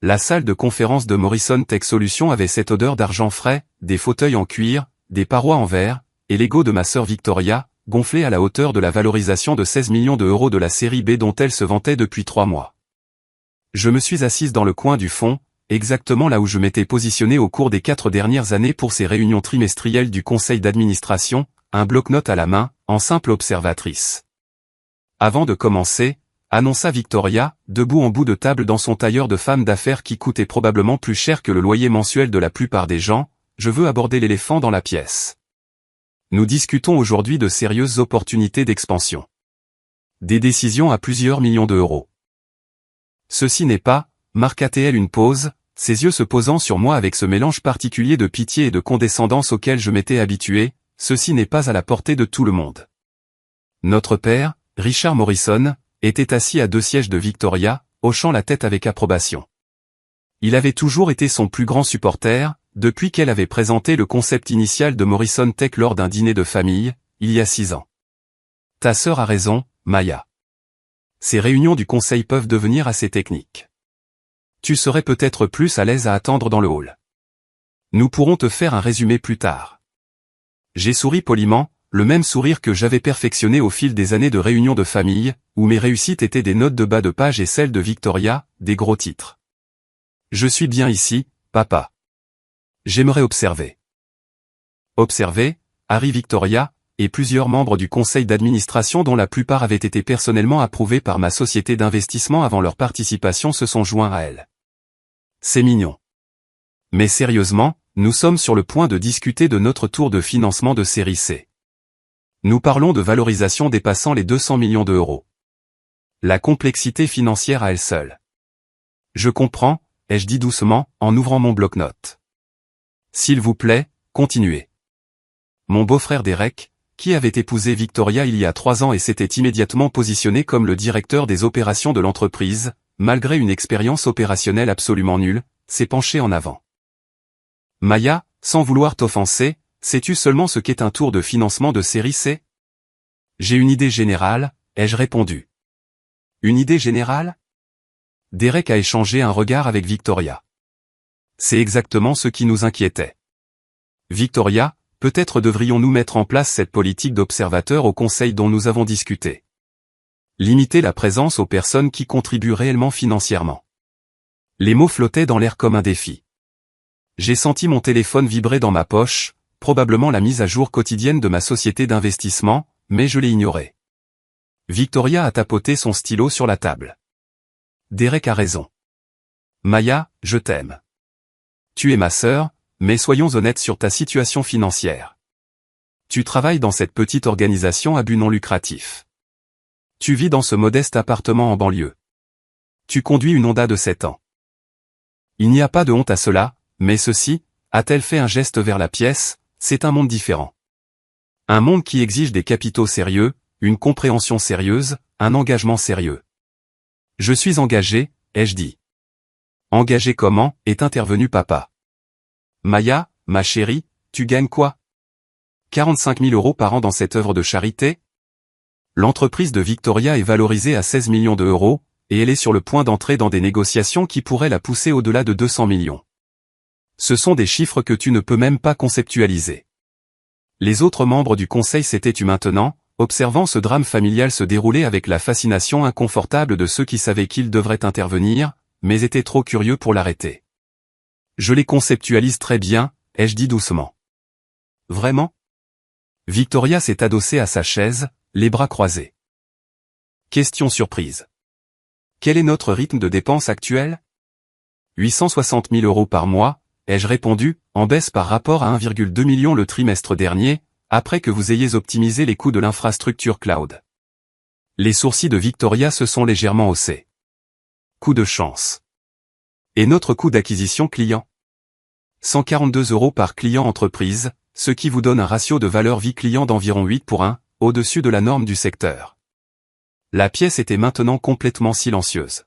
La salle de conférence de Morrison Tech Solutions avait cette odeur d'argent frais, des fauteuils en cuir, des parois en verre, et l'ego de ma sœur Victoria, gonflé à la hauteur de la valorisation de 16 millions d'euros de la série B dont elle se vantait depuis 3 mois. Je me suis assise dans le coin du fond, exactement là où je m'étais positionné au cours des 4 dernières années pour ces réunions trimestrielles du conseil d'administration, un bloc-notes à la main, en simple observatrice. Avant de commencer, annonça Victoria, debout en bout de table dans son tailleur de femme d'affaires qui coûtait probablement plus cher que le loyer mensuel de la plupart des gens, je veux aborder l'éléphant dans la pièce. Nous discutons aujourd'hui de sérieuses opportunités d'expansion. Des décisions à plusieurs millions d'euros. Ceci n'est pas, marqua-t-elle une pause, ses yeux se posant sur moi avec ce mélange particulier de pitié et de condescendance auquel je m'étais habitué, ceci n'est pas à la portée de tout le monde. Notre père, Richard Morrison, était assis à 2 sièges de Victoria, hochant la tête avec approbation. Il avait toujours été son plus grand supporter, depuis qu'elle avait présenté le concept initial de Morrison Tech lors d'un dîner de famille, il y a 6 ans. Ta sœur a raison, Maya. Ces réunions du conseil peuvent devenir assez techniques. Tu serais peut-être plus à l'aise à attendre dans le hall. Nous pourrons te faire un résumé plus tard. J'ai souri poliment, le même sourire que j'avais perfectionné au fil des années de réunions de famille, où mes réussites étaient des notes de bas de page et celles de Victoria, des gros titres. Je suis bien ici, papa. J'aimerais observer. Observer, Harry Victoria, et plusieurs membres du conseil d'administration dont la plupart avaient été personnellement approuvés par ma société d'investissement avant leur participation se sont joints à elle. C'est mignon. Mais sérieusement, nous sommes sur le point de discuter de notre tour de financement de série C. Nous parlons de valorisation dépassant les 200 millions d'euros. La complexité financière à elle seule. Je comprends, ai-je dit doucement, en ouvrant mon bloc-notes. S'il vous plaît, continuez. Mon beau-frère Derek, qui avait épousé Victoria il y a 3 ans et s'était immédiatement positionné comme le directeur des opérations de l'entreprise, malgré une expérience opérationnelle absolument nulle, s'est penché en avant. Maya, sans vouloir t'offenser, sais-tu seulement ce qu'est un tour de financement de série C? J'ai une idée générale, ai-je répondu. Une idée générale? Derek a échangé un regard avec Victoria. C'est exactement ce qui nous inquiétait. Victoria, peut-être devrions-nous mettre en place cette politique d'observateur au conseil dont nous avons discuté. Limiter la présence aux personnes qui contribuent réellement financièrement. Les mots flottaient dans l'air comme un défi. J'ai senti mon téléphone vibrer dans ma poche, probablement la mise à jour quotidienne de ma société d'investissement, mais je l'ai ignoré. Victoria a tapoté son stylo sur la table. Derek a raison. Maya, je t'aime. Tu es ma sœur, mais soyons honnêtes sur ta situation financière. Tu travailles dans cette petite organisation à but non lucratif. Tu vis dans ce modeste appartement en banlieue. Tu conduis une Honda de 7 ans. Il n'y a pas de honte à cela, mais ceci, a-t-elle fait un geste vers la pièce, c'est un monde différent. Un monde qui exige des capitaux sérieux, une compréhension sérieuse, un engagement sérieux. Je suis engagé, ai-je dit. Engagé comment, est intervenu papa. Maya, ma chérie, tu gagnes quoi? 45 000 euros par an dans cette œuvre de charité? L'entreprise de Victoria est valorisée à 16 millions d'euros, et elle est sur le point d'entrer dans des négociations qui pourraient la pousser au-delà de 200 millions. Ce sont des chiffres que tu ne peux même pas conceptualiser. Les autres membres du conseil s'étaient tus maintenant, observant ce drame familial se dérouler avec la fascination inconfortable de ceux qui savaient qu'ils devraient intervenir, mais étaient trop curieux pour l'arrêter. Je les conceptualise très bien, ai-je dit doucement. Vraiment? Victoria s'est adossée à sa chaise, les bras croisés. Question surprise. Quel est notre rythme de dépenses actuel? 860 000 euros par mois, ai-je répondu, en baisse par rapport à 1,2 million le trimestre dernier, après que vous ayez optimisé les coûts de l'infrastructure cloud. Les sourcils de Victoria se sont légèrement haussés. Coup de chance. Et notre coût d'acquisition client? 142 euros par client entreprise, ce qui vous donne un ratio de valeur vie client d'environ 8 pour 1, au-dessus de la norme du secteur. La pièce était maintenant complètement silencieuse.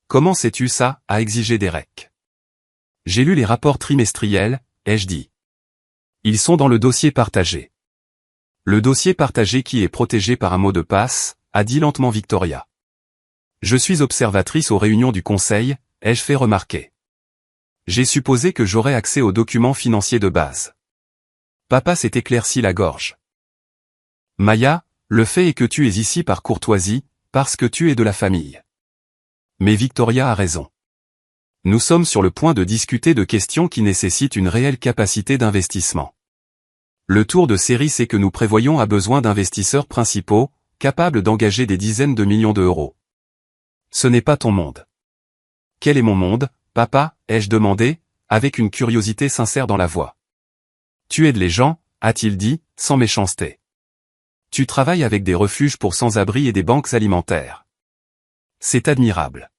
Comment sais-tu ça, a exigé Derek. J'ai lu les rapports trimestriels, ai-je dit. Ils sont dans le dossier partagé. Le dossier partagé qui est protégé par un mot de passe, a dit lentement Victoria. Je suis observatrice aux réunions du conseil, ai-je fait remarquer. J'ai supposé que j'aurais accès aux documents financiers de base. Papa s'est éclairci la gorge. Maya, le fait est que tu es ici par courtoisie, parce que tu es de la famille. Mais Victoria a raison. Nous sommes sur le point de discuter de questions qui nécessitent une réelle capacité d'investissement. Le tour de série c'est que nous prévoyons a besoin d'investisseurs principaux, capables d'engager des dizaines de millions d'euros. Ce n'est pas ton monde. Quel est mon monde, papa, ai-je demandé, avec une curiosité sincère dans la voix. Tu aides les gens, a-t-il dit, sans méchanceté. Tu travailles avec des refuges pour sans-abri et des banques alimentaires. C'est admirable.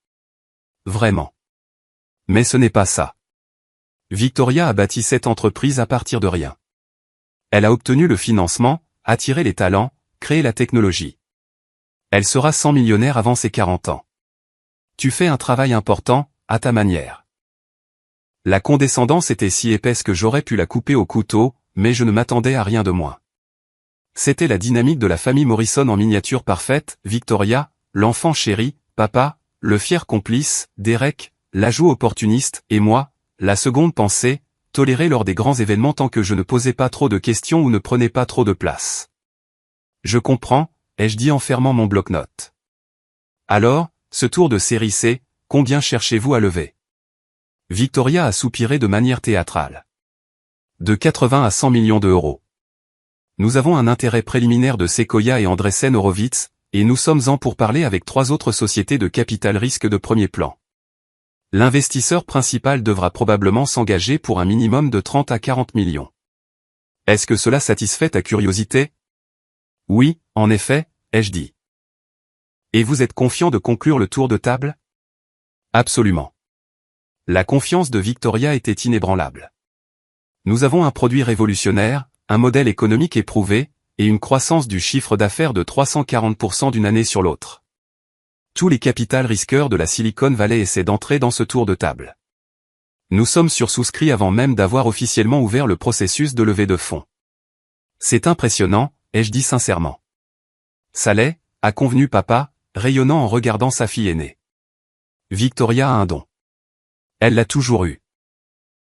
Vraiment. Mais ce n'est pas ça. Victoria a bâti cette entreprise à partir de rien. Elle a obtenu le financement, attiré les talents, créé la technologie. Elle sera 100 millionnaire avant ses 40 ans. Tu fais un travail important, à ta manière. La condescendance était si épaisse que j'aurais pu la couper au couteau, mais je ne m'attendais à rien de moins. C'était la dynamique de la famille Morrison en miniature parfaite, Victoria, l'enfant chéri, papa, le fier complice, Derek, l'ajout opportuniste, et moi, la seconde pensée, tolérée lors des grands événements tant que je ne posais pas trop de questions ou ne prenais pas trop de place. Je comprends, ai-je dit en fermant mon bloc-notes. Alors, ce tour de série C, combien cherchez-vous à lever? Victoria a soupiré de manière théâtrale. De 80 à 100 millions d'euros. Nous avons un intérêt préliminaire de Sequoia et Andreessen Horowitz, et nous sommes en pourparlers avec 3 autres sociétés de capital risque de premier plan. L'investisseur principal devra probablement s'engager pour un minimum de 30 à 40 millions. Est-ce que cela satisfait ta curiosité? Oui, en effet, ai-je dit. Et vous êtes confiant de conclure le tour de table? Absolument. La confiance de Victoria était inébranlable. Nous avons un produit révolutionnaire, un modèle économique éprouvé, et une croissance du chiffre d'affaires de 340% d'une année sur l'autre. Tous les capital risqueurs de la Silicon Valley essaient d'entrer dans ce tour de table. Nous sommes sursouscrits avant même d'avoir officiellement ouvert le processus de levée de fonds. C'est impressionnant, ai-je dit sincèrement. Ça l'est, a convenu papa, rayonnant en regardant sa fille aînée. Victoria a un don. Elle l'a toujours eu.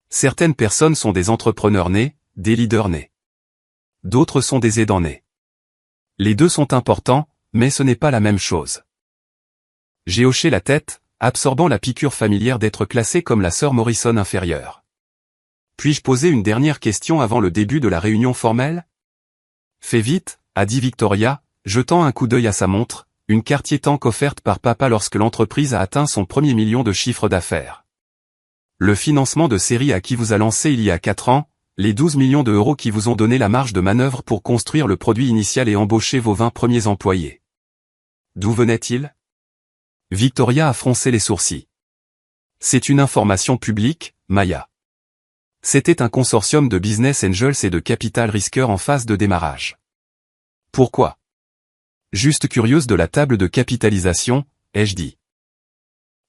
Certaines personnes sont des entrepreneurs nés, des leaders nés. D'autres sont des aidants nés. Les deux sont importants, mais ce n'est pas la même chose. J'ai hoché la tête, absorbant la piqûre familière d'être classé comme la sœur Morrison inférieure. Puis-je poser une dernière question avant le début de la réunion formelle? Fais vite, a dit Victoria, jetant un coup d'œil à sa montre, une Cartier Tank offerte par papa lorsque l'entreprise a atteint son premier million de chiffre d'affaires. Le financement de série à qui vous a lancé il y a 4 ans, les 12 millions d'euros qui vous ont donné la marge de manœuvre pour construire le produit initial et embaucher vos 20 premiers employés. D'où venait-il? Victoria a froncé les sourcils. C'est une information publique, Maya. C'était un consortium de business angels et de capital risqueurs en phase de démarrage. Pourquoi? Juste curieuse de la table de capitalisation, ai-je dit.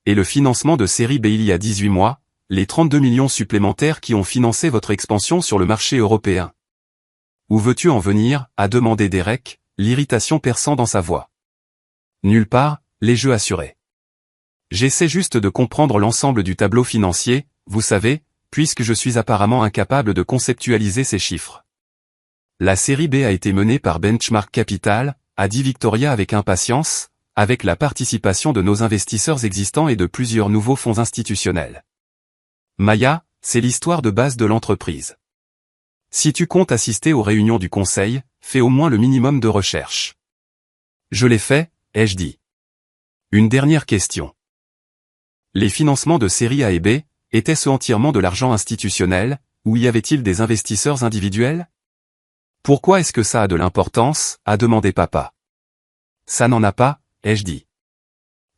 Et le financement de série B il y a 18 mois, les 32 millions supplémentaires qui ont financé votre expansion sur le marché européen. Où veux-tu en venir, a demandé Derek, l'irritation perçant dans sa voix. Nulle part, les jeux assurés. J'essaie juste de comprendre l'ensemble du tableau financier, vous savez, puisque je suis apparemment incapable de conceptualiser ces chiffres. La série B a été menée par Benchmark Capital, a dit Victoria avec impatience, avec la participation de nos investisseurs existants et de plusieurs nouveaux fonds institutionnels. Maya, c'est l'histoire de base de l'entreprise. Si tu comptes assister aux réunions du conseil, fais au moins le minimum de recherche. Je l'ai fait, ai-je dit. Une dernière question. Les financements de série A et B, étaient-ce entièrement de l'argent institutionnel, ou y avait-il des investisseurs individuels? Pourquoi est-ce que ça a de l'importance, a demandé papa. Ça n'en a pas, ai-je dit.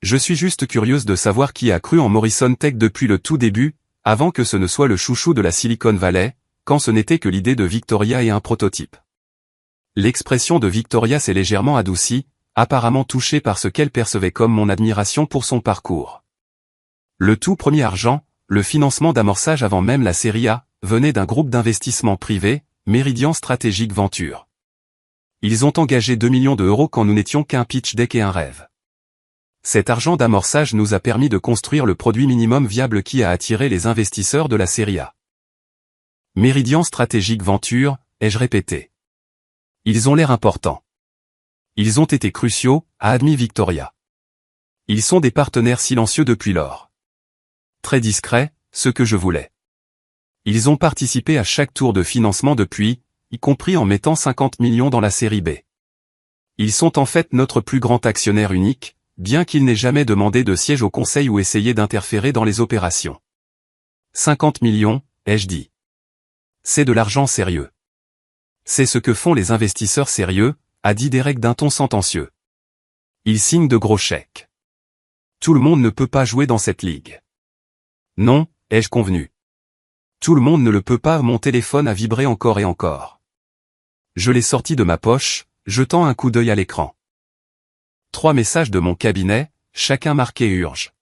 Je suis juste curieuse de savoir qui a cru en Morrison Tech depuis le tout début, avant que ce ne soit le chouchou de la Silicon Valley, quand ce n'était que l'idée de Victoria et un prototype. L'expression de Victoria s'est légèrement adoucie, apparemment touchée par ce qu'elle percevait comme mon admiration pour son parcours. Le tout premier argent, le financement d'amorçage avant même la série A, venait d'un groupe d'investissement privé, Meridian Strategic Venture. Ils ont engagé 2 millions d'euros quand nous n'étions qu'un pitch deck et un rêve. Cet argent d'amorçage nous a permis de construire le produit minimum viable qui a attiré les investisseurs de la série A. Meridian Strategic Ventures, ai-je répété. Ils ont l'air importants. Ils ont été cruciaux, a admis Victoria. Ils sont des partenaires silencieux depuis lors. Très discrets, ce que je voulais. Ils ont participé à chaque tour de financement depuis, y compris en mettant 50 millions dans la série B. Ils sont en fait notre plus grand actionnaire unique, bien qu'ils n'aient jamais demandé de siège au conseil ou essayé d'interférer dans les opérations. 50 millions, ai-je dit. C'est de l'argent sérieux. C'est ce que font les investisseurs sérieux, a dit Derek d'un ton sentencieux. Ils signent de gros chèques. Tout le monde ne peut pas jouer dans cette ligue. Non, ai-je convenu. Tout le monde ne le peut pas. Mon téléphone a vibré encore et encore. Je l'ai sorti de ma poche, jetant un coup d'œil à l'écran. 3 messages de mon cabinet, chacun marqué urge.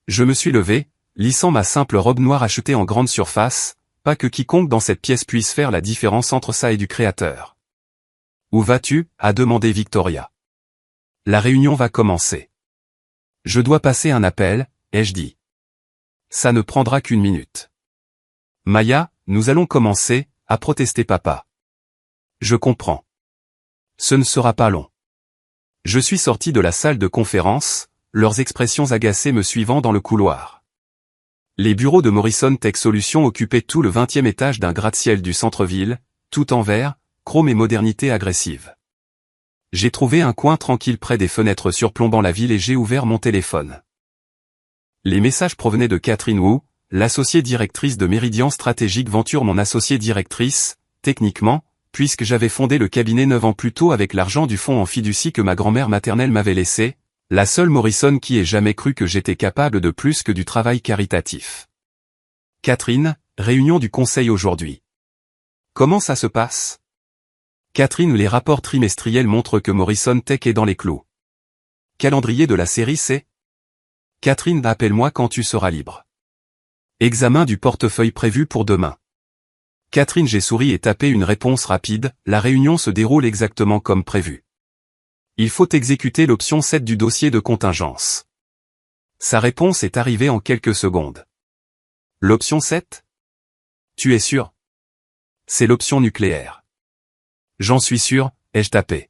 Je me suis levé, lissant ma simple robe noire achetée en grande surface, pas que quiconque dans cette pièce puisse faire la différence entre ça et du créateur. Où vas-tu, a demandé Victoria. La réunion va commencer. Je dois passer un appel, ai-je dit. Ça ne prendra qu'1 minute. Maya, nous allons commencer, a protesté papa. Je comprends. Ce ne sera pas long. Je suis sorti de la salle de conférence, leurs expressions agacées me suivant dans le couloir. Les bureaux de Morrison Tech Solutions occupaient tout le 20e étage d'un gratte-ciel du centre-ville, tout en verre, chrome et modernité agressive. J'ai trouvé un coin tranquille près des fenêtres surplombant la ville et j'ai ouvert mon téléphone. Les messages provenaient de Catherine Wu, l'associée directrice de Meridian Strategic Ventures, mon associée directrice, techniquement, puisque j'avais fondé le cabinet 9 ans plus tôt avec l'argent du fonds en fiducie que ma grand-mère maternelle m'avait laissé, la seule Morrison qui ait jamais cru que j'étais capable de plus que du travail caritatif. Catherine, réunion du conseil aujourd'hui. Comment ça se passe? Catherine, les rapports trimestriels montrent que Morrison Tech est dans les clous. Calendrier de la série C. Catherine, appelle-moi quand tu seras libre. Examen du portefeuille prévu pour demain. Catherine, j'ai souri et tapé une réponse rapide, la réunion se déroule exactement comme prévu. Il faut exécuter l'option 7 du dossier de contingence. Sa réponse est arrivée en quelques secondes. L'option 7? Tu es sûr? C'est l'option nucléaire. J'en suis sûr, ai-je tapé.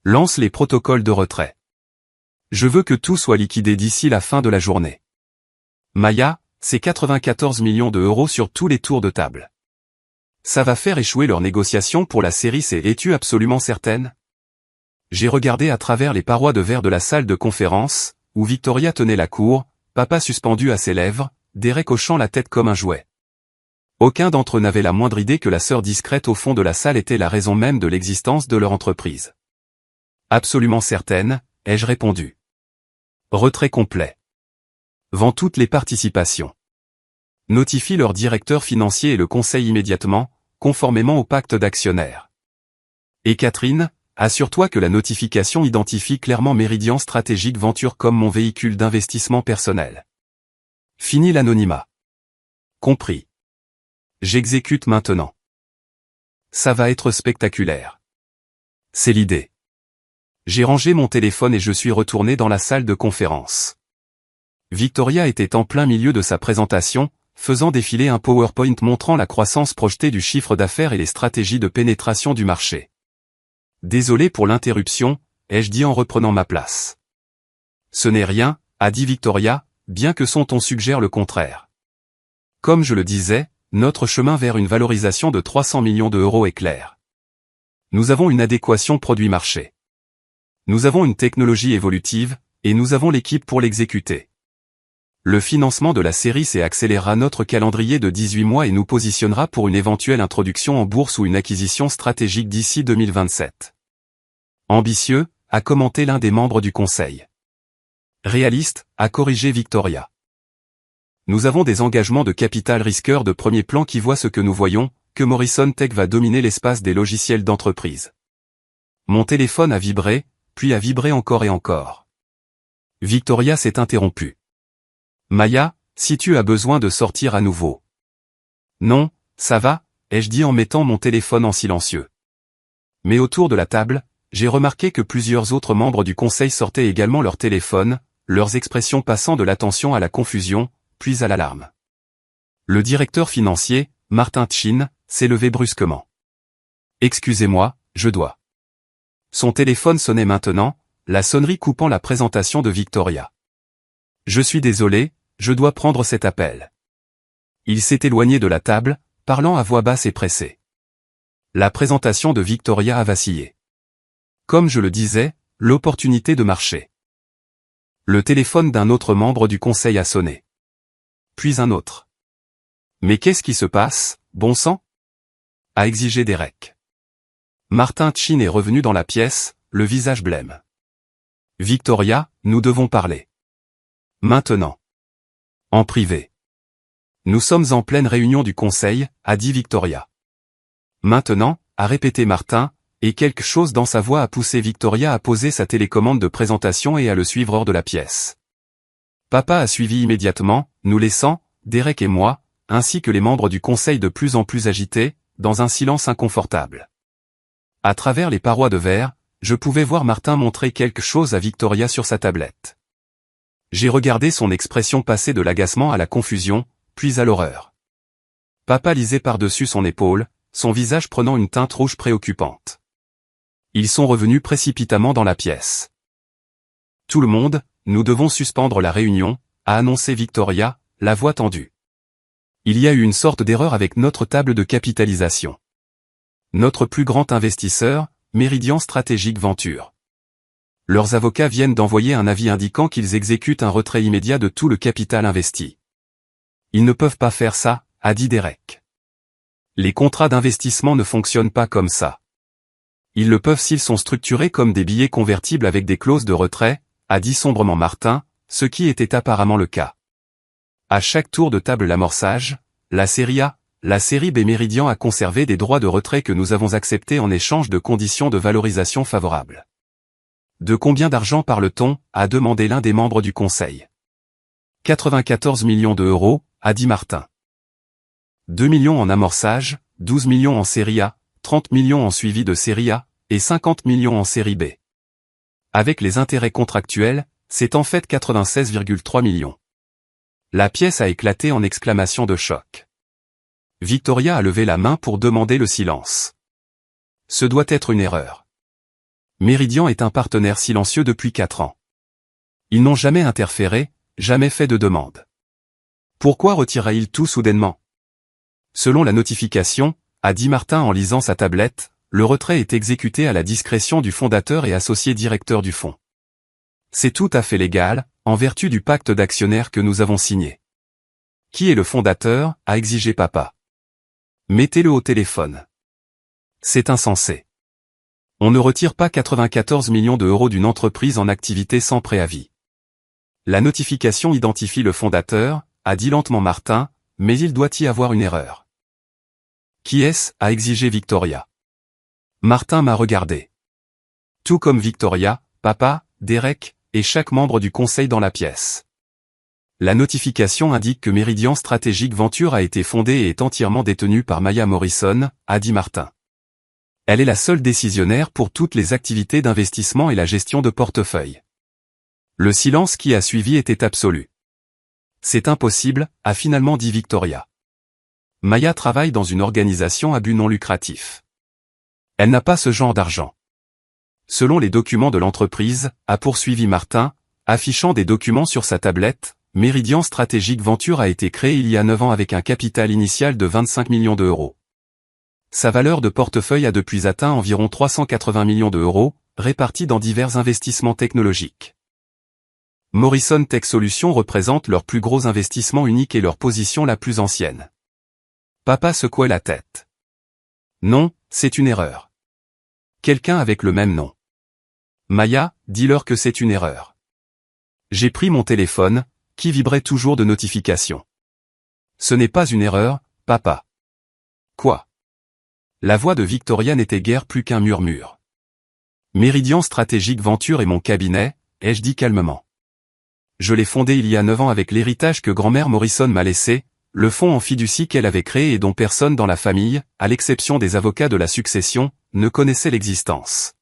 Lance les protocoles de retrait. Je veux que tout soit liquidé d'ici la fin de la journée. Maya, c'est 94 millions d'euros sur tous les tours de table. Ça va faire échouer leurs négociations pour la série C. Es-tu absolument certaine? J'ai regardé à travers les parois de verre de la salle de conférence, où Victoria tenait la cour, papa suspendu à ses lèvres, Derek hochant la tête comme un jouet. Aucun d'entre eux n'avait la moindre idée que la sœur discrète au fond de la salle était la raison même de l'existence de leur entreprise. Absolument certaine, ai-je répondu. Retrait complet. Vend toutes les participations. Notifie leur directeur financier et le conseil immédiatement, conformément au pacte d'actionnaires. Et Catherine, assure-toi que la notification identifie clairement Meridian Strategic Ventures comme mon véhicule d'investissement personnel. Fini l'anonymat. Compris. J'exécute maintenant. Ça va être spectaculaire. C'est l'idée. J'ai rangé mon téléphone et je suis retourné dans la salle de conférence. Victoria était en plein milieu de sa présentation, faisant défiler un PowerPoint montrant la croissance projetée du chiffre d'affaires et les stratégies de pénétration du marché. Désolé pour l'interruption, ai-je dit en reprenant ma place. Ce n'est rien, a dit Victoria, bien que son ton suggère le contraire. Comme je le disais, notre chemin vers une valorisation de 300 millions d'euros est clair. Nous avons une adéquation produit-marché. Nous avons une technologie évolutive, et nous avons l'équipe pour l'exécuter. Le financement de la série C accélérera notre calendrier de 18 mois et nous positionnera pour une éventuelle introduction en bourse ou une acquisition stratégique d'ici 2027. Ambitieux, a commenté l'un des membres du conseil. Réaliste, a corrigé Victoria. Nous avons des engagements de capital risqueurs de premier plan qui voient ce que nous voyons, que Morrison Tech va dominer l'espace des logiciels d'entreprise. Mon téléphone a vibré, puis a vibré encore et encore. Victoria s'est interrompue. Maya, si tu as besoin de sortir à nouveau. Non, ça va, ai-je dit en mettant mon téléphone en silencieux. Mais autour de la table, j'ai remarqué que plusieurs autres membres du conseil sortaient également leur téléphone, leurs expressions passant de l'attention à la confusion, puis à l'alarme. Le directeur financier, Martin Tchin, s'est levé brusquement. « Excusez-moi, je dois. » Son téléphone sonnait maintenant, la sonnerie coupant la présentation de Victoria. « Je suis désolé, je dois prendre cet appel. » Il s'est éloigné de la table, parlant à voix basse et pressée. La présentation de Victoria a vacillé. Comme je le disais, l'opportunité de marcher. Le téléphone d'un autre membre du conseil a sonné. Puis un autre. « Mais qu'est-ce qui se passe, bon sang ?» a exigé Derek. Martin Tchin est revenu dans la pièce, le visage blême. « Victoria, nous devons parler. Maintenant. En privé. » « Nous sommes en pleine réunion du conseil, » a dit Victoria. « Maintenant, » a répété Martin, et quelque chose dans sa voix a poussé Victoria à poser sa télécommande de présentation et à le suivre hors de la pièce. Papa a suivi immédiatement, nous laissant, Derek et moi, ainsi que les membres du conseil de plus en plus agités, dans un silence inconfortable. À travers les parois de verre, je pouvais voir Martin montrer quelque chose à Victoria sur sa tablette. J'ai regardé son expression passer de l'agacement à la confusion, puis à l'horreur. Papa lisait par-dessus son épaule, son visage prenant une teinte rouge préoccupante. Ils sont revenus précipitamment dans la pièce. « Tout le monde, nous devons suspendre la réunion », a annoncé Victoria, la voix tendue. Il y a eu une sorte d'erreur avec notre table de capitalisation. Notre plus grand investisseur, Meridian Strategic Ventures. Leurs avocats viennent d'envoyer un avis indiquant qu'ils exécutent un retrait immédiat de tout le capital investi. Ils ne peuvent pas faire ça, a dit Derek. Les contrats d'investissement ne fonctionnent pas comme ça. Ils le peuvent s'ils sont structurés comme des billets convertibles avec des clauses de retrait, a dit sombrement Martin, ce qui était apparemment le cas. À chaque tour de table l'amorçage, la série A, la série B Meridian a conservé des droits de retrait que nous avons acceptés en échange de conditions de valorisation favorables. De combien d'argent parle-t-on, a demandé l'un des membres du conseil. 94 millions d'euros, a dit Martin. 2 millions en amorçage, 12 millions en série A, 30 millions en suivi de série A, et 50 millions en série B. Avec les intérêts contractuels, c'est en fait 96,3 millions. La pièce a éclaté en exclamations de choc. Victoria a levé la main pour demander le silence. Ce doit être une erreur. Meridian est un partenaire silencieux depuis 4 ans. Ils n'ont jamais interféré, jamais fait de demande. Pourquoi retirerait-il tout soudainement? Selon la notification, a dit Martin en lisant sa tablette, le retrait est exécuté à la discrétion du fondateur et associé directeur du fonds. C'est tout à fait légal, en vertu du pacte d'actionnaires que nous avons signé. Qui est le fondateur, a exigé Papa. Mettez-le au téléphone. C'est insensé. On ne retire pas 94 millions d'euros d'une entreprise en activité sans préavis. La notification identifie le fondateur, a dit lentement Martin, mais il doit y avoir une erreur. Qui est-ce, a exigé Victoria. Martin m'a regardé. Tout comme Victoria, Papa, Derek, et chaque membre du conseil dans la pièce. La notification indique que Meridian Strategic Ventures a été fondée et est entièrement détenue par Maya Morrison, a dit Martin. Elle est la seule décisionnaire pour toutes les activités d'investissement et la gestion de portefeuille. Le silence qui a suivi était absolu. C'est impossible, a finalement dit Victoria. Maya travaille dans une organisation à but non lucratif. Elle n'a pas ce genre d'argent. Selon les documents de l'entreprise, a poursuivi Martin, affichant des documents sur sa tablette, Meridian Strategic Ventures a été créé il y a 9 ans avec un capital initial de 25 millions d'euros. Sa valeur de portefeuille a depuis atteint environ 380 millions d'euros, répartis dans divers investissements technologiques. Morrison Tech Solutions représente leur plus gros investissement unique et leur position la plus ancienne. Papa secouait la tête. Non, c'est une erreur. Quelqu'un avec le même nom. Maya, dis-leur que c'est une erreur. J'ai pris mon téléphone, qui vibrait toujours de notifications. Ce n'est pas une erreur, papa. Quoi? La voix de Victoria n'était guère plus qu'un murmure. Meridian Strategic Ventures est mon cabinet, ai-je dit calmement. Je l'ai fondé il y a 9 ans avec l'héritage que grand-mère Morrison m'a laissé, le fonds en fiducie qu'elle avait créé et dont personne dans la famille, à l'exception des avocats de la succession, ne connaissait l'existence.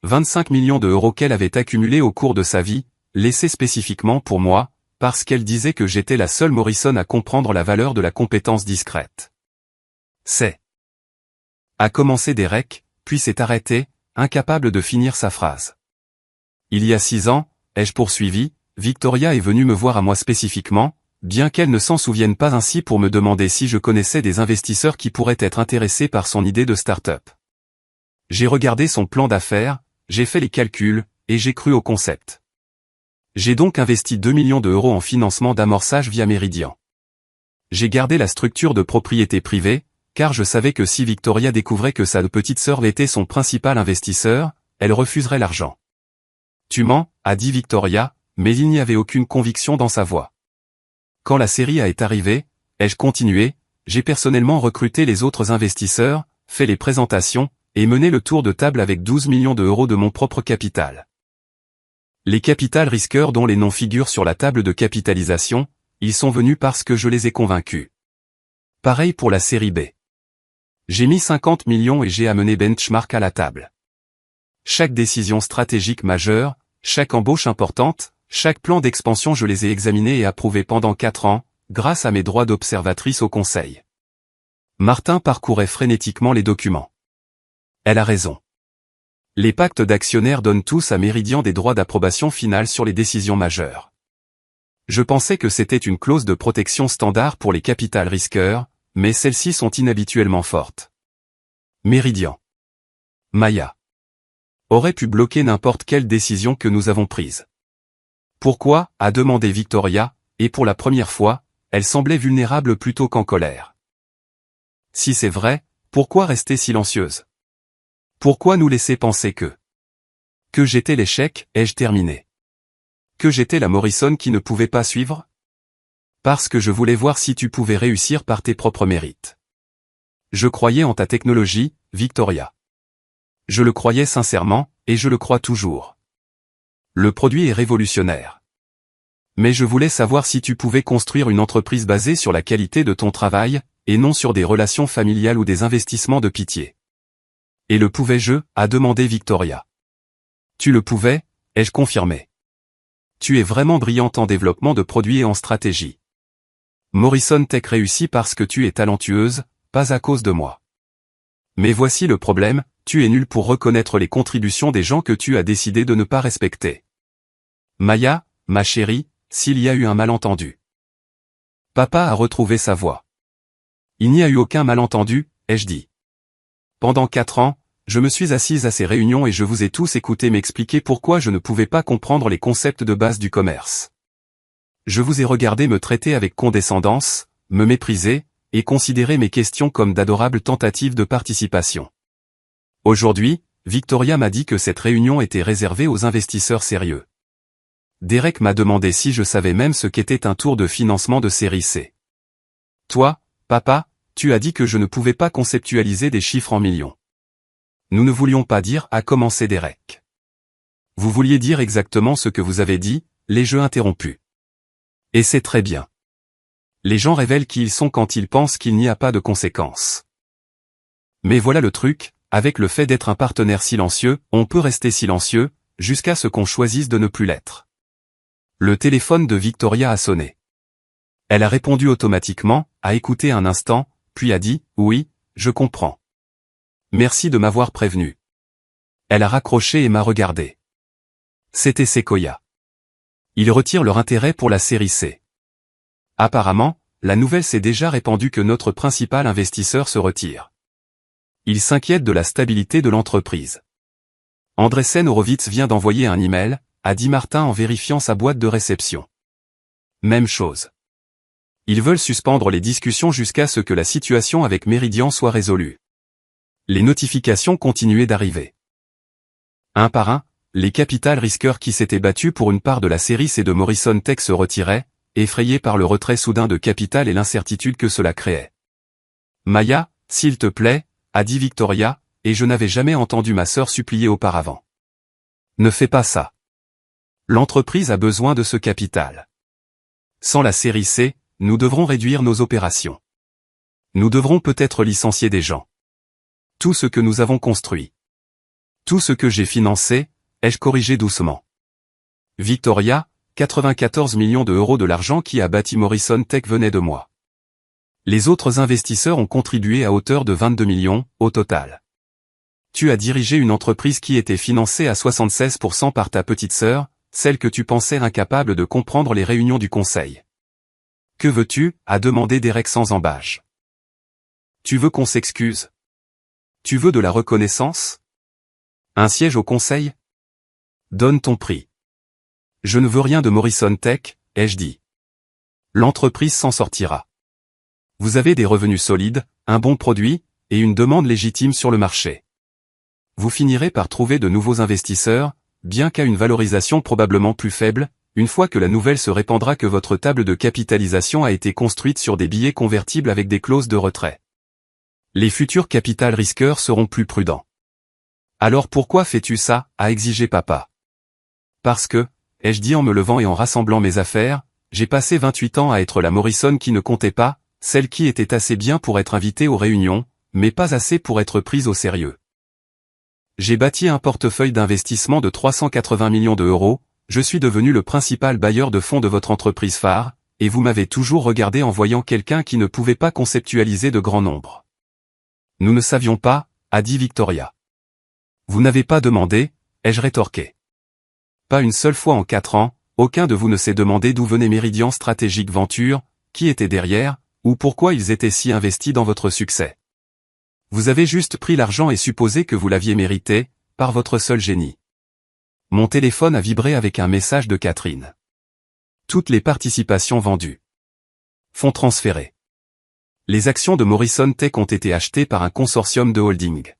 25 millions d'euros qu'elle avait accumulés au cours de sa vie, laissés spécifiquement pour moi, parce qu'elle disait que j'étais la seule Morrison à comprendre la valeur de la compétence discrète. A commencé Derek, puis s'est arrêté, incapable de finir sa phrase. Il y a 6 ans, ai-je poursuivi, Victoria est venue me voir à moi spécifiquement, bien qu'elle ne s'en souvienne pas ainsi pour me demander si je connaissais des investisseurs qui pourraient être intéressés par son idée de start-up. J'ai regardé son plan d'affaires, j'ai fait les calculs, et j'ai cru au concept. J'ai donc investi 2 millions d'euros en financement d'amorçage via Meridian. J'ai gardé la structure de propriété privée, car je savais que si Victoria découvrait que sa petite sœur était son principal investisseur, elle refuserait l'argent. Tu mens, a dit Victoria, mais il n'y avait aucune conviction dans sa voix. Quand la série est arrivée, ai-je continué, j'ai personnellement recruté les autres investisseurs, fait les présentations, et mené le tour de table avec 12 millions d'euros de mon propre capital. Les capital risqueurs dont les noms figurent sur la table de capitalisation, ils sont venus parce que je les ai convaincus. Pareil pour la série B. J'ai mis 50 millions et j'ai amené Benchmark à la table. Chaque décision stratégique majeure, chaque embauche importante, chaque plan d'expansion je les ai examinés et approuvés pendant 4 ans, grâce à mes droits d'observatrice au conseil. Martin parcourait frénétiquement les documents. Elle a raison. Les pactes d'actionnaires donnent tous à Meridian des droits d'approbation finale sur les décisions majeures. Je pensais que c'était une clause de protection standard pour les capital risqueurs, mais celles-ci sont inhabituellement fortes. Meridian. Maya. Aurait pu bloquer n'importe quelle décision que nous avons prise. Pourquoi, a demandé Victoria, et pour la première fois, elle semblait vulnérable plutôt qu'en colère. Si c'est vrai, pourquoi rester silencieuse? Pourquoi nous laisser penser que j'étais l'échec, ai-je terminé? Que j'étais la Morrison qui ne pouvait pas suivre? Parce que je voulais voir si tu pouvais réussir par tes propres mérites. Je croyais en ta technologie, Victoria. Je le croyais sincèrement, et je le crois toujours. Le produit est révolutionnaire. Mais je voulais savoir si tu pouvais construire une entreprise basée sur la qualité de ton travail, et non sur des relations familiales ou des investissements de pitié. Et le pouvais-je, a demandé Victoria. Tu le pouvais, ai-je confirmé. Tu es vraiment brillante en développement de produits et en stratégie. Morrison Tech réussit parce que tu es talentueuse, pas à cause de moi. Mais voici le problème, tu es nulle pour reconnaître les contributions des gens que tu as décidé de ne pas respecter. Maya, ma chérie, s'il y a eu un malentendu. Papa a retrouvé sa voix. Il n'y a eu aucun malentendu, ai-je dit. Pendant 4 ans, je me suis assise à ces réunions et je vous ai tous écouté m'expliquer pourquoi je ne pouvais pas comprendre les concepts de base du commerce. Je vous ai regardé me traiter avec condescendance, me mépriser, et considérer mes questions comme d'adorables tentatives de participation. Aujourd'hui, Victoria m'a dit que cette réunion était réservée aux investisseurs sérieux. Derek m'a demandé si je savais même ce qu'était un tour de financement de série C. Toi, papa, tu as dit que je ne pouvais pas conceptualiser des chiffres en millions. Nous ne voulions pas dire, a commencé Derek. Vous vouliez dire exactement ce que vous avez dit, les jeux interrompus. Et c'est très bien. Les gens révèlent qui ils sont quand ils pensent qu'il n'y a pas de conséquences. Mais voilà le truc, avec le fait d'être un partenaire silencieux, on peut rester silencieux, jusqu'à ce qu'on choisisse de ne plus l'être. Le téléphone de Victoria a sonné. Elle a répondu automatiquement, a écouté un instant, puis a dit, oui, je comprends. Merci de m'avoir prévenu. Elle a raccroché et m'a regardé. C'était Sequoia. Ils retirent leur intérêt pour la série C. Apparemment, la nouvelle s'est déjà répandue que notre principal investisseur se retire. Il s'inquiète de la stabilité de l'entreprise. Andreessen Horowitz vient d'envoyer un email, a dit Martin en vérifiant sa boîte de réception. Même chose. Ils veulent suspendre les discussions jusqu'à ce que la situation avec Meridian soit résolue. Les notifications continuaient d'arriver. Un par un, les capital risqueurs qui s'étaient battus pour une part de la série C de Morrison Tech se retiraient, effrayés par le retrait soudain de capital et l'incertitude que cela créait. Maya, s'il te plaît, a dit Victoria, et je n'avais jamais entendu ma sœur supplier auparavant. Ne fais pas ça. L'entreprise a besoin de ce capital. Sans la série C, nous devrons réduire nos opérations. Nous devrons peut-être licencier des gens. Tout ce que nous avons construit. Tout ce que j'ai financé, ai-je corrigé doucement. Victoria, 94 millions d'euros de l'argent qui a bâti Morrison Tech venait de moi. Les autres investisseurs ont contribué à hauteur de 22 millions, au total. Tu as dirigé une entreprise qui était financée à 76% par ta petite sœur, celle que tu pensais incapable de comprendre les réunions du conseil. Que veux-tu, a demandé Derek sans embâche. Tu veux qu'on s'excuse? Tu veux de la reconnaissance? Un siège au conseil? Donne ton prix. Je ne veux rien de Morrison Tech, ai-je dit. L'entreprise s'en sortira. Vous avez des revenus solides, un bon produit, et une demande légitime sur le marché. Vous finirez par trouver de nouveaux investisseurs, bien qu'à une valorisation probablement plus faible, une fois que la nouvelle se répandra que votre table de capitalisation a été construite sur des billets convertibles avec des clauses de retrait. Les futurs capital risqueurs seront plus prudents. Alors pourquoi fais-tu ça, a exigé papa. Parce que, ai-je dit en me levant et en rassemblant mes affaires, j'ai passé 28 ans à être la Morrison qui ne comptait pas, celle qui était assez bien pour être invitée aux réunions, mais pas assez pour être prise au sérieux. J'ai bâti un portefeuille d'investissement de 380 millions d'euros, je suis devenu le principal bailleur de fonds de votre entreprise phare, et vous m'avez toujours regardé en voyant quelqu'un qui ne pouvait pas conceptualiser de grands nombres. Nous ne savions pas, a dit Victoria. Vous n'avez pas demandé, ai-je rétorqué. Pas une seule fois en 4 ans, aucun de vous ne s'est demandé d'où venait Meridian Strategic Venture, qui était derrière, ou pourquoi ils étaient si investis dans votre succès. Vous avez juste pris l'argent et supposé que vous l'aviez mérité, par votre seul génie. Mon téléphone a vibré avec un message de Catherine. Toutes les participations vendues. Fonds transférés. Les actions de Morrison Tech ont été achetées par un consortium de holding.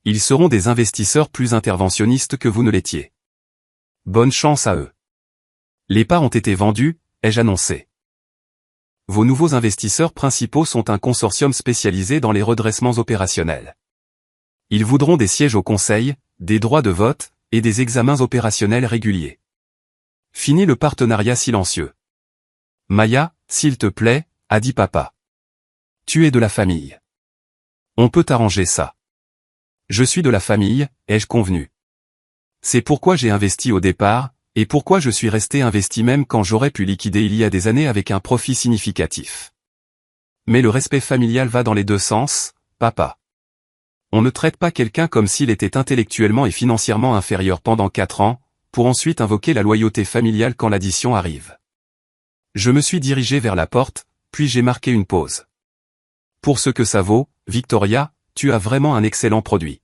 Ils seront des investisseurs plus interventionnistes que vous ne l'étiez. Bonne chance à eux. Les parts ont été vendues, ai-je annoncé. Vos nouveaux investisseurs principaux sont un consortium spécialisé dans les redressements opérationnels. Ils voudront des sièges au conseil, des droits de vote, et des examens opérationnels réguliers. Fini le partenariat silencieux. Maya, s'il te plaît, a dit papa. Tu es de la famille. On peut arranger ça. Je suis de la famille, ai-je convenu. C'est pourquoi j'ai investi au départ, et pourquoi je suis resté investi même quand j'aurais pu liquider il y a des années avec un profit significatif. Mais le respect familial va dans les deux sens, papa. On ne traite pas quelqu'un comme s'il était intellectuellement et financièrement inférieur pendant 4 ans, pour ensuite invoquer la loyauté familiale quand l'addition arrive. Je me suis dirigé vers la porte, puis j'ai marqué une pause. Pour ce que ça vaut, Victoria, tu as vraiment un excellent produit.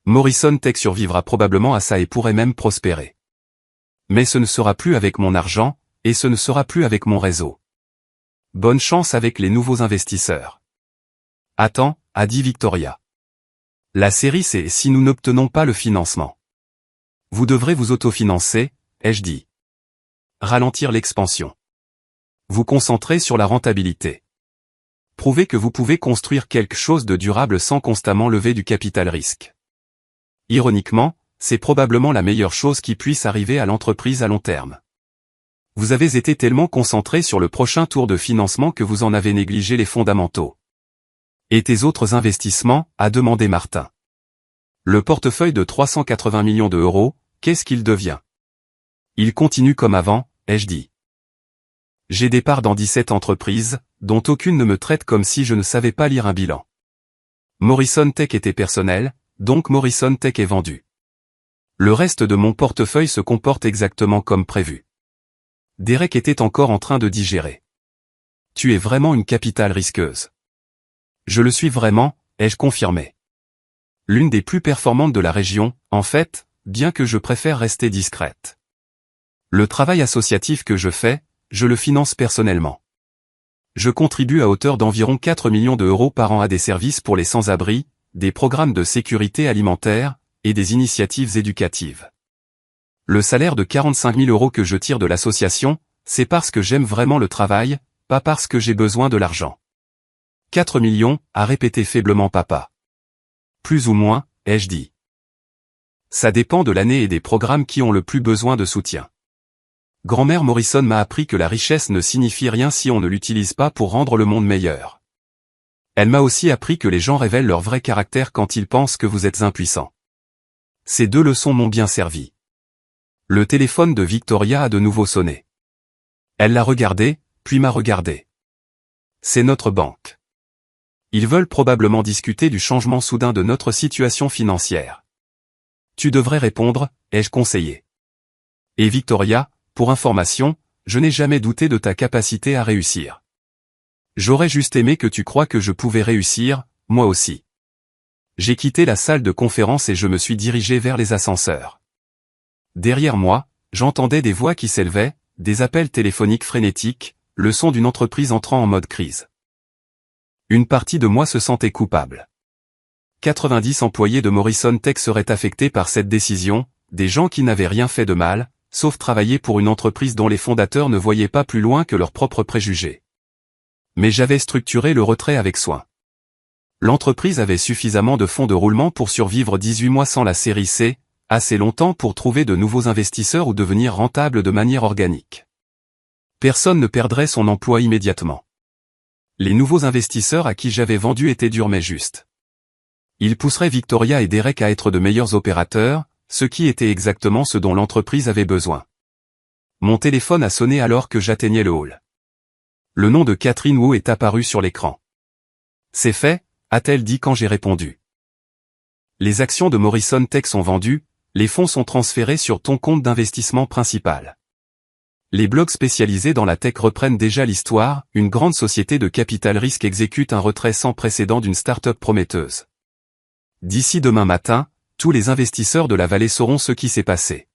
Morrison Tech survivra probablement à ça et pourrait même prospérer. Mais ce ne sera plus avec mon argent, et ce ne sera plus avec mon réseau. Bonne chance avec les nouveaux investisseurs. Attends, a dit Victoria. La série c'est si nous n'obtenons pas le financement. Vous devrez vous autofinancer, ai-je dit. Ralentir l'expansion. Vous concentrer sur la rentabilité. Prouvez que vous pouvez construire quelque chose de durable sans constamment lever du capital risque. Ironiquement, c'est probablement la meilleure chose qui puisse arriver à l'entreprise à long terme. Vous avez été tellement concentré sur le prochain tour de financement que vous en avez négligé les fondamentaux. Et tes autres investissements, a demandé Martin. Le portefeuille de 380 millions d'euros, qu'est-ce qu'il devient? Il continue comme avant, ai-je dit. J'ai des parts dans 17 entreprises, dont aucune ne me traite comme si je ne savais pas lire un bilan. Morrison Tech était personnel, donc Morrison Tech est vendu. Le reste de mon portefeuille se comporte exactement comme prévu. Derek était encore en train de digérer. Tu es vraiment une capitale risqueuse. Je le suis vraiment, ai-je confirmé. L'une des plus performantes de la région, en fait, bien que je préfère rester discrète. Le travail associatif que je fais, je le finance personnellement. Je contribue à hauteur d'environ 4 millions d'euros par an à des services pour les sans-abri, des programmes de sécurité alimentaire, et des initiatives éducatives. Le salaire de 45 000 euros que je tire de l'association, c'est parce que j'aime vraiment le travail, pas parce que j'ai besoin de l'argent. 4 millions, a répété faiblement papa. Plus ou moins, ai-je dit. Ça dépend de l'année et des programmes qui ont le plus besoin de soutien. Grand-mère Morrison m'a appris que la richesse ne signifie rien si on ne l'utilise pas pour rendre le monde meilleur. Elle m'a aussi appris que les gens révèlent leur vrai caractère quand ils pensent que vous êtes impuissant. Ces 2 leçons m'ont bien servi. Le téléphone de Victoria a de nouveau sonné. Elle l'a regardé, puis m'a regardé. C'est notre banque. Ils veulent probablement discuter du changement soudain de notre situation financière. Tu devrais répondre, ai-je conseillé. Et Victoria, pour information, je n'ai jamais douté de ta capacité à réussir. J'aurais juste aimé que tu crois que je pouvais réussir, moi aussi. J'ai quitté la salle de conférence et je me suis dirigé vers les ascenseurs. Derrière moi, j'entendais des voix qui s'élevaient, des appels téléphoniques frénétiques, le son d'une entreprise entrant en mode crise. Une partie de moi se sentait coupable. 90 employés de Morrison Tech seraient affectés par cette décision, des gens qui n'avaient rien fait de mal, sauf travailler pour une entreprise dont les fondateurs ne voyaient pas plus loin que leurs propres préjugés. Mais j'avais structuré le retrait avec soin. L'entreprise avait suffisamment de fonds de roulement pour survivre 18 mois sans la série C, assez longtemps pour trouver de nouveaux investisseurs ou devenir rentable de manière organique. Personne ne perdrait son emploi immédiatement. Les nouveaux investisseurs à qui j'avais vendu étaient durs mais justes. Ils pousseraient Victoria et Derek à être de meilleurs opérateurs, ce qui était exactement ce dont l'entreprise avait besoin. Mon téléphone a sonné alors que j'atteignais le hall. Le nom de Catherine Wu est apparu sur l'écran. C'est fait, a-t-elle dit quand j'ai répondu. Les actions de Morrison Tech sont vendues, les fonds sont transférés sur ton compte d'investissement principal. Les blogs spécialisés dans la tech reprennent déjà l'histoire, une grande société de capital risque exécute un retrait sans précédent d'une start-up prometteuse. D'ici demain matin, tous les investisseurs de la vallée sauront ce qui s'est passé.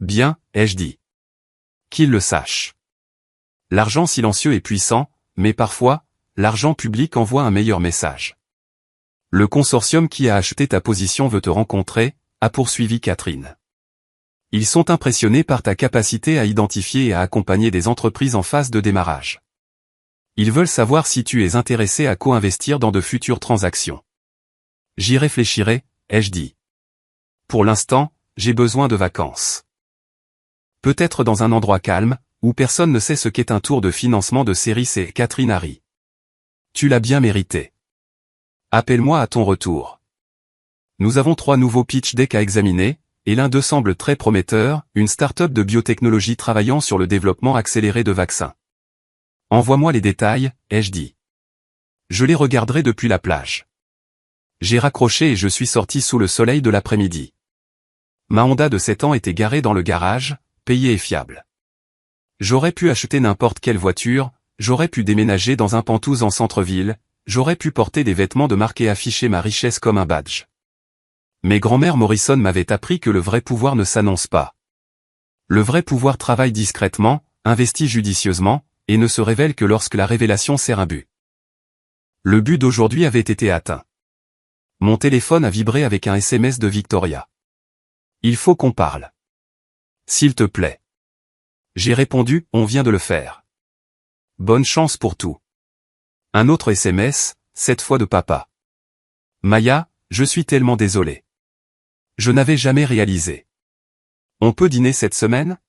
Bien, ai-je dit. Qu'ils le sachent. L'argent silencieux est puissant, mais parfois, l'argent public envoie un meilleur message. Le consortium qui a acheté ta position veut te rencontrer, a poursuivi Catherine. Ils sont impressionnés par ta capacité à identifier et à accompagner des entreprises en phase de démarrage. Ils veulent savoir si tu es intéressé à co-investir dans de futures transactions. J'y réfléchirai, ai-je dit. Pour l'instant, j'ai besoin de vacances. Peut-être dans un endroit calme, où personne ne sait ce qu'est un tour de financement de série C. Catherine Harry. Tu l'as bien mérité. Appelle-moi à ton retour. Nous avons 3 nouveaux pitch decks à examiner, et l'un d'eux semble très prometteur, une start-up de biotechnologie travaillant sur le développement accéléré de vaccins. Envoie-moi les détails, ai-je dit. Je les regarderai depuis la plage. J'ai raccroché et je suis sorti sous le soleil de l'après-midi. Ma Honda de 7 ans était garée dans le garage, payée et fiable. J'aurais pu acheter n'importe quelle voiture, j'aurais pu déménager dans un Pantouz en centre-ville, j'aurais pu porter des vêtements de marque et afficher ma richesse comme un badge. Mais grand-mère Morrison m'avait appris que le vrai pouvoir ne s'annonce pas. Le vrai pouvoir travaille discrètement, investit judicieusement, et ne se révèle que lorsque la révélation sert un but. Le but d'aujourd'hui avait été atteint. Mon téléphone a vibré avec un SMS de Victoria. Il faut qu'on parle. S'il te plaît. J'ai répondu, on vient de le faire. Bonne chance pour tout. Un autre SMS, cette fois de papa. Maya, je suis tellement désolé. Je n'avais jamais réalisé. On peut dîner cette semaine?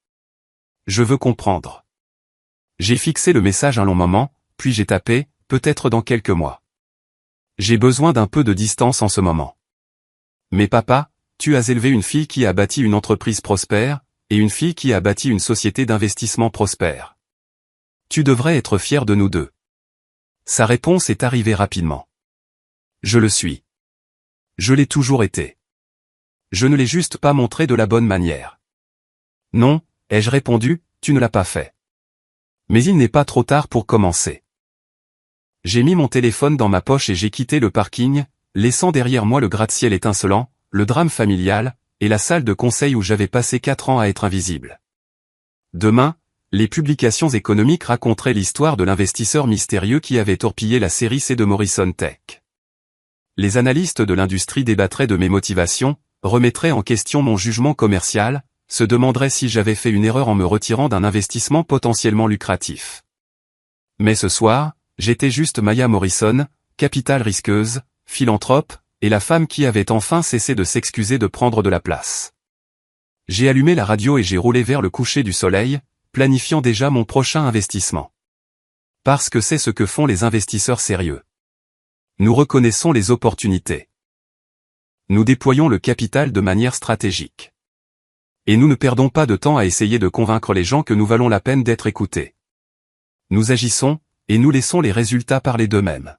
Je veux comprendre. J'ai fixé le message un long moment, puis j'ai tapé, peut-être dans quelques mois. J'ai besoin d'un peu de distance en ce moment. Mais papa, tu as élevé une fille qui a bâti une entreprise prospère, et une fille qui a bâti une société d'investissement prospère. Tu devrais être fier de nous deux. Sa réponse est arrivée rapidement. Je le suis. Je l'ai toujours été. Je ne l'ai juste pas montré de la bonne manière. Non, ai-je répondu, tu ne l'as pas fait. Mais il n'est pas trop tard pour commencer. J'ai mis mon téléphone dans ma poche et j'ai quitté le parking, laissant derrière moi le gratte-ciel étincelant, le drame familial, et la salle de conseil où j'avais passé 4 ans à être invisible. Demain, les publications économiques raconteraient l'histoire de l'investisseur mystérieux qui avait torpillé la série C de Morrison Tech. Les analystes de l'industrie débattraient de mes motivations, remettraient en question mon jugement commercial, se demanderaient si j'avais fait une erreur en me retirant d'un investissement potentiellement lucratif. Mais ce soir, j'étais juste Maya Morrison, capitale risqueuse, philanthrope, et la femme qui avait enfin cessé de s'excuser de prendre de la place. J'ai allumé la radio et j'ai roulé vers le coucher du soleil, planifiant déjà mon prochain investissement. Parce que c'est ce que font les investisseurs sérieux. Nous reconnaissons les opportunités. Nous déployons le capital de manière stratégique. Et nous ne perdons pas de temps à essayer de convaincre les gens que nous valons la peine d'être écoutés. Nous agissons, et nous laissons les résultats parler d'eux-mêmes.